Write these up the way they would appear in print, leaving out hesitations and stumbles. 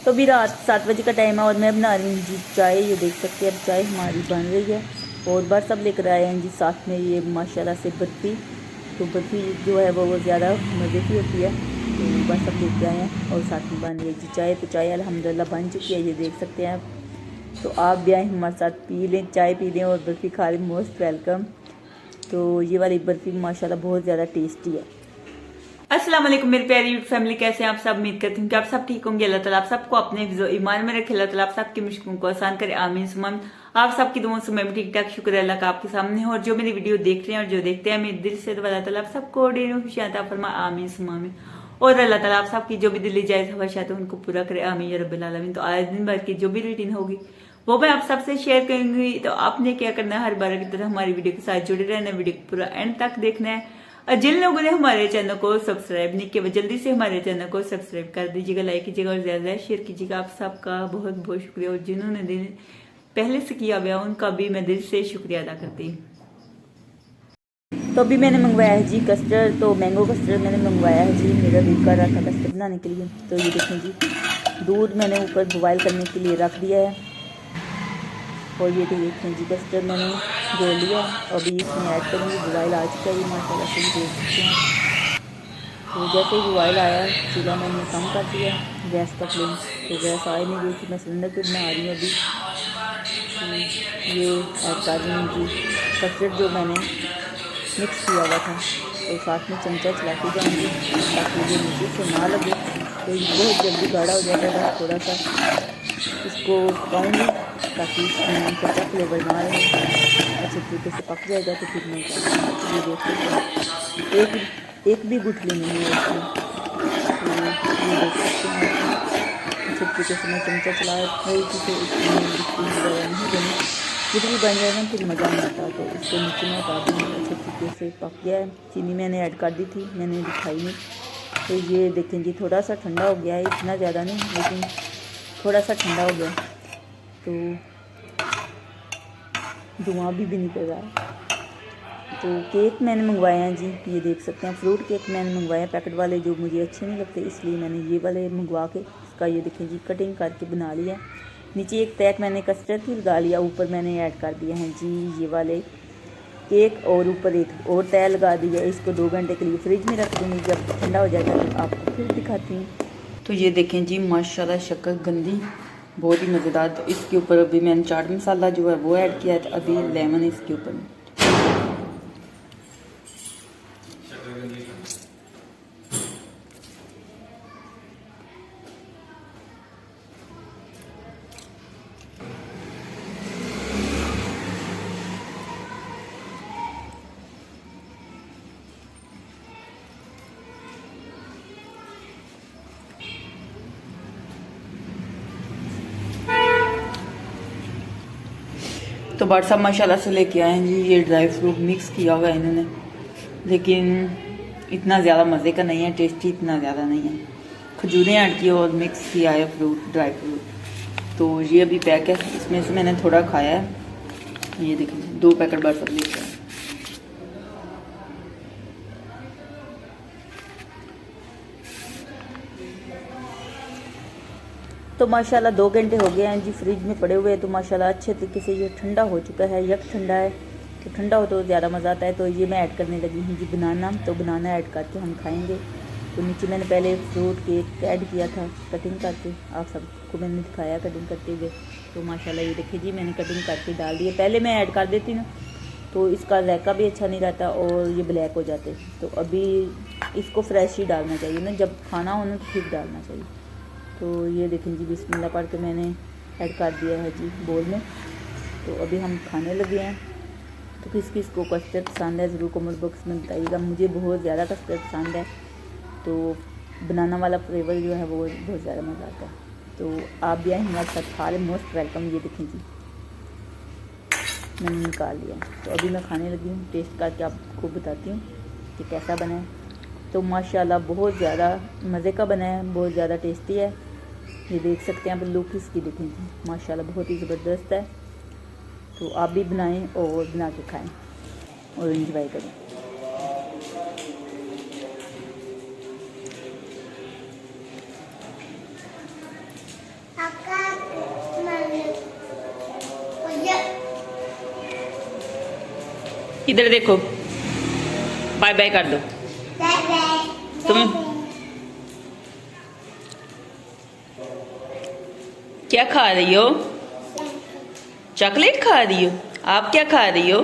तो अभी रात 7 बजे का टाइम है और मैं बना रही हूँ जी चाय। ये देख सकते हैं अब चाय हमारी बन रही है और बार सब लेकर आए हैं जी साथ में ये माशाल्लाह से बर्फ़ी। तो बर्फ़ी जो है वो ज़्यादा मज़े की होती है, तो बस सब लेके आए हैं और साथ में बन रही है जी चाय। तो चाय अल्हम्दुलिल्लाह बन चुकी है, ये देख सकते हैं आप। तो आप भी आए हमारे साथ, पी लें, चाय पी लें और बर्फ़ी खा लें, मोस्ट वेलकम। तो ये वाली बर्फ़ी माशाल्लाह बहुत ज़्यादा टेस्टी है। अस्सलाम वालेकुम मेरी प्यारी यूट्यूब फैमिली, कैसे हैं आप सब। उम्मीद करती हूँ कि आप सब ठीक होंगे। अल्लाह ताला आप सबको अपने हिफ्ज़ ईमान में रखे, अल्लाह ताला आप सबकी मुश्किलों को आसान करे, आमीन सुम्मा आमीन। आप सबकी दुआओं से मैं भी ठीक ठाक, शुक्र है अल्लाह का आपके सामने हो। और जो मेरी वीडियो देख रहे हैं और जो देखते हैं, मेरे दिल से अल्लाह ताला आप सबको ढेरों खुशियां अता फरमाए, आमीन सुम्मा आमीन। और अल्लाह ताला आप सबकी जो भी दिली जायज़ ख्वाहिशात है उनको पूरा करे, आमीन या रब्बिल आलमीन। तो आज दिन भर की जो भी रूटीन होगी वो मैं आप सबसे शेयर करूंगी। तो आपने क्या करना है, हर बार की तरह हमारी वीडियो के साथ जुड़े रहना, वीडियो को पूरा एंड तक देखना है। और जिन लोगों ने हमारे चैनल को सब्सक्राइब नहीं किया वो जल्दी से हमारे चैनल को सब्सक्राइब कर दीजिएगा, लाइक कीजिएगा और ज्यादा शेयर कीजिएगा। आप सबका बहुत बहुत शुक्रिया, और जिन्होंने दिन पहले से किया हुआ उनका भी मैं दिल से शुक्रिया अदा करती हूँ। तो अभी मैंने मंगवाया है जी कस्टर्ड, तो मैंगो कस्टर्ड मैंने मंगवाया है जी, मेरा दिल कर रहा था कस्टर्ड बनाने के लिए। तो ये देखें जी, दूध मैंने ऊपर बॉयल करने के लिए रख दिया है और ये देखें जी कस्टर्ड मैंने जोड़ लिया। अभी इसमें ऐड करूँगी, बॉयल आ चुका है ये माशाल्लाह से, देख सकते हैं। तो जैसे ही बॉयल आया चूल्हा मैंने कम कर दिया गैस का फ्लेम, तो गैस आ ही नहीं रही थी, मैं सिलेंडर पे बना रही हूँ अभी। तो ये ऐड कर रही हूँ जी कस्टर्ड जो मैंने मिक्स किया हुआ था, तो साथ में चमचा चलाती जाऊँगी ताकि ये नीचे से ना लगे। तो ये बहुत जल्दी गाढ़ा हो जाता है, बस थोड़ा सा इसको पकाऊँगी ताकि इसमें कच्चा फ्लेवर ना रहे, अच्छे तरीके से पक जाएगा तो फिर मैं ये देख सकते हैं एक भी गुठली नहीं है इसमें। तो ये देख सकते हैं अच्छे तरीके से मैं चमचा चला रही थी, तो इसमें गुठली वगैरह नहीं बनी। गुठली बन जाए ना फिर मज़ा नहीं आता, तो इसको नीचे में उतार दूँगी। अच्छे तरीके से पक गया है, चीनी मैंने ऐड कर दी थी, मैंने दिखाई नहीं। तो ये देखें जी थोड़ा सा ठंडा हो गया है, इतना ज़्यादा नहीं लेकिन थोड़ा सा ठंडा हो गया, तो धुआं भी निकल रहा है। तो केक मैंने मंगवाए हैं जी, ये देख सकते हैं फ्रूट केक मैंने मंगवाए हैं पैकेट वाले, जो मुझे अच्छे नहीं लगते, इसलिए मैंने ये वाले मंगवा के इसका ये देखें जी कटिंग करके बना लिया। नीचे एक तैक मैंने कस्टर्ड की लगा लिया, ऊपर मैंने ऐड कर दिया है जी ये वाले केक, और ऊपर एक और तय लगा दी है। इसको 2 घंटे के लिए फ्रिज में रख दूँगी, जब ठंडा हो जाएगा तो आपको फिर दिखाती हूँ। तो ये देखें जी माशाल्लाह शक्ल गंदी बहुत ही मज़ेदार। तो इसके ऊपर अभी मैंने चाट मसाला जो है वो ऐड किया है, तो अभी लेमन इसके ऊपर। तो बट साहब माशाल्लाह से लेके आए हैं जी, ये ड्राई फ्रूट मिक्स किया हुआ है इन्होंने, लेकिन इतना ज़्यादा मज़े का नहीं है, टेस्टी इतना ज़्यादा नहीं है। खजूरें ऐड की और मिक्स किया है फ्रूट, ड्राई फ्रूट। तो ये अभी पैक है, इसमें से मैंने थोड़ा खाया है। ये देखिए 2 पैकेट बट सब लेके आए। तो माशाल्लाह 2 घंटे हो गए हैं जी फ्रिज में पड़े हुए, तो माशाल्लाह अच्छे तरीके से ये ठंडा हो चुका है, यक ठंडा है। तो ठंडा हो तो ज़्यादा मज़ा आता है। तो ये मैं ऐड करने लगी हूँ जी बनाना, तो बनाना ऐड करके हम खाएंगे। तो नीचे मैंने पहले फ्रूट केक ऐड किया था कटिंग करके, आप सबको मैंने दिखाया कटिंग करते हुए। तो माशाल्लाह ये देखिए जी मैंने कटिंग करके डाल दिए। पहले मैं ऐड कर देती ना तो इसका जायका भी अच्छा नहीं रहता और ये ब्लैक हो जाते। तो अभी इसको फ्रेश ही डालना चाहिए ना, जब खाना हो ना तो फिर डालना चाहिए। तो ये देखें जी बिस्मिल्लाह पढ़ के मैंने ऐड कर दिया है जी बोल में। तो अभी हम खाने लगे हैं। तो किस किस को कस्टर्ड पसंद है ज़रूर कमेंट बॉक्स में बताइएगा, मुझे बहुत ज़्यादा कस्टर्ड पसंद है। तो बनाना वाला फ्लेवर जो है वो बहुत ज़्यादा मज़ा आता है। तो आप भी आए हमारे साथ खा लें, मोस्ट वेलकम। ये देखें जी मैंने निकाल लिया। तो अभी मैं खाने लगी हूँ, टेस्ट करके आपको बताती हूँ कि कैसा बना है। तो माशाल्लाह बहुत ज़्यादा मज़े का बना है, बहुत ज़्यादा टेस्टी है। ये देख सकते हैं आप, लुक इसकी देखें जी माशाल्लाह बहुत ही ज़बरदस्त है। तो आप भी बनाएं और बना के खाएं और एंजॉय करें। इधर देखो, बाय बाय कर दो तुम। क्या खा रही हो? चॉकलेट खा रही हो? आप क्या खा रही हो?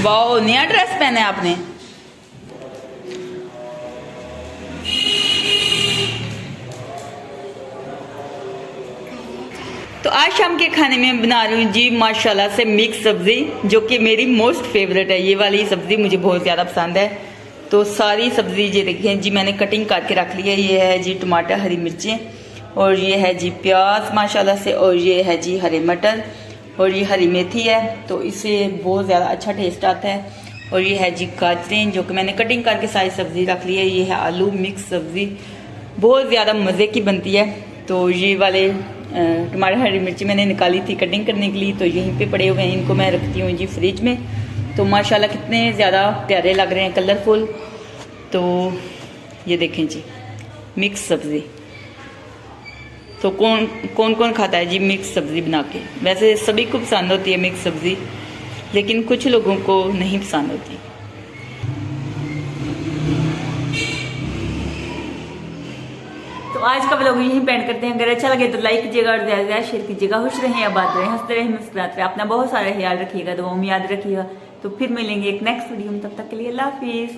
वाओ, नया ड्रेस पहना है आपने। तो आज शाम के खाने में बना रही हूँ जी माशाल्लाह से मिक्स सब्जी, जो कि मेरी मोस्ट फेवरेट है। ये वाली सब्जी मुझे बहुत ज़्यादा पसंद है। तो सारी सब्जी ये देखिए जी, मैंने कटिंग करके रख ली है। ये है जी टमाटर, हरी मिर्चें, और ये है जी प्याज माशाल्लाह से, और ये है जी हरे मटर, और ये हरी मेथी है। तो इससे बहुत ज़्यादा अच्छा टेस्ट आता है। और ये है जी गाजरें, जो कि मैंने कटिंग करके सारी सब्जी रख ली है। ये है आलू मिक्स सब्जी, बहुत ज़्यादा मज़े की बनती है। तो ये वाले टमाटर, हरी मिर्ची मैंने निकाली थी कटिंग करने के लिए, तो यहीं पे पड़े हुए हैं। इनको मैं रखती हूँ जी फ्रिज में। तो माशाल्लाह कितने ज़्यादा प्यारे लग रहे हैं, कलरफुल। तो ये देखें जी मिक्स सब्ज़ी। तो कौन कौन खाता है जी मिक्स सब्ज़ी बना के? वैसे सभी को पसंद होती है मिक्स सब्ज़ी, लेकिन कुछ लोगों को नहीं पसंद होती। तो आज का व्लॉग यहीं पेंड करते हैं। अगर अच्छा लगे तो लाइक कीजिएगा और ज़्यादा से ज़्यादा शेयर कीजिएगा। खुश रहें, आबाद रहें, हंसते रहें, मुस्कुराते रहें। अपना बहुत सारा ख्याल रखिएगा, दुआओं में याद रखिएगा। तो फिर मिलेंगे एक नेक्स्ट वीडियो में, तब तक के लिए अल्लाह हाफिज़।